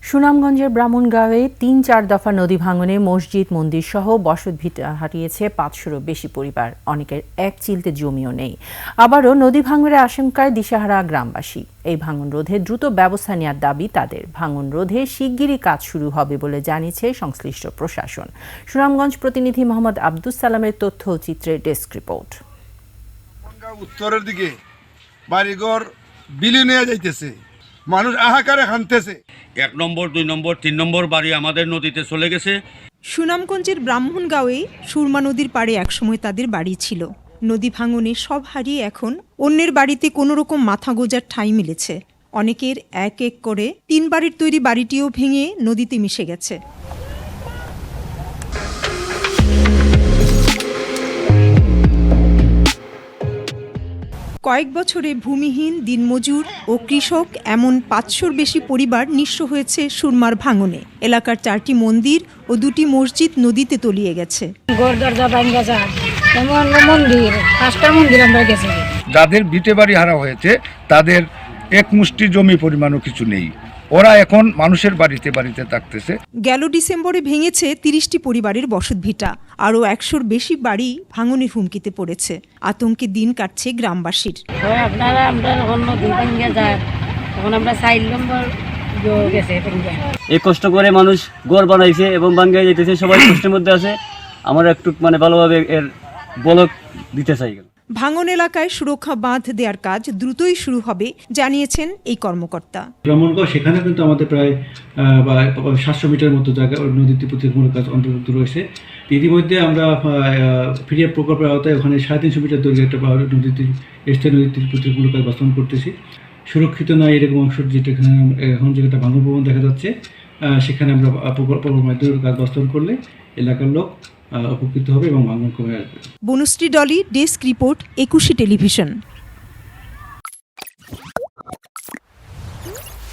সুনামগঞ্জের ব্রাহ্মণগাঁওয়ে ৩-৪ দফা নদী ভাঙনে মসজিদ মন্দির সহ বসতভিটা হারিয়েছে ৫০০-রও বেশি পরিবার। অনেকের এক চিলতে জমিও নেই। আবারও নদী ভাঙনের আশঙ্কায় দিশাহারা গ্রামবাসী। এই ভাঙন রোধে দ্রুত ব্যবস্থা নেওয়ার দাবি তাদের। ভাঙন রোধে শিগগিরই কাজ শুরু হবে বলে জানিয়েছে সংশ্লিষ্ট প্রশাসন। সুনামগঞ্জ প্রতিনিধি মোহাম্মদ আব্দুস সালামের তথ্য ও চিত্রের ডেস্ক রিপোর্ট। উত্তরের দিকে বাড়িঘর বিলীন হয়ে যাইতেছে, মানুষ আহাকারে হানতেছে। ১ নম্বর, ২ নম্বর, ৩ নম্বর বাড়ি আমাদের নদীতে চলে গেছে। সুনামগঞ্জের ব্রাহ্মণগাঁওয়ে সুরমা নদীর পাড়ে একসময় তাদের বাড়ি ছিল। নদী ভাঙনে সব হারিয়ে এখন অন্যের বাড়িতে কোনো রকম মাথা গোঁজার ঠাঁই মিলেছে। অনেকের এক এক করে ৩ বাড়ির তৈরি বাড়িটিও ভেঙে নদীতে মিশে গেছে। কয়েক বছরে ভূমিহীন, দিনমজুর ও কৃষক এমন ৫০০-র বেশি পরিবার নিঃস্ব হয়েছে সুরমার ভাঙনে। এলাকার 4টি মন্দির ও 2টি মসজিদ নদীতে তলিয়ে গেছে। যাদের ভিটে বাড়ি হারা হয়েছে তাদের এক মুষ্টি জমি পরিমাণও কিছু নেই। ওরা এখন মানুষের বাড়িতে বাড়িতে থাকতেছে। গেল ডিসেম্বরে ভেঙেছে 30টি পরিবারের বসতভিটা। আরও 100-র বেশি বাড়ি ভাঙনের হুমকিতে পড়েছে। আতঙ্কে দিন কাটছে গ্রামবাসীর। এই কষ্ট করে মানুষ ঘর বানাইছে এবং ভাঙ্গা যাইতেছে, সবাই কষ্টের মধ্যে আছে। আমরা একটু ভালোভাবে এর বলক দিতে চাই। ভাঙন এলাকায় সুরক্ষা বাঁধ দেওয়ার কাজ দ্রুতই শুরু হবে জানিয়েছেন এই কর্মকর্তা। ব্রাহ্মণগাঁও সেখানে কিন্তু আমাদের প্রায় 700 মিটার মতো জায়গা নদীতে প্রতিরক্ষামূলক কাজ অন্তর্ভুক্ত রয়েছে। ইতিমধ্যে আমরা ফিরিয়া প্রকল্পের আওতায় ওখানে 350 মিটার দৈর্ঘ্যের একটা নদীতে স্থায়ী নদীতে প্রতিরক্ষামূলক কাজ বাস্তবায়ন করতেছি। সুরক্ষিত নয় এরকম অংশ যেটা এখন যেটা ভাঙন প্রবণ দেখা যাচ্ছে, সেখানে আমরা প্রকল্পের মাধ্যমে কাজ বাস্তবায়ন করলে এলাকার লোক উপকৃত হবে এবং ভাঙন কমে আসবে। Banushree Dolly, desk report, 21 television.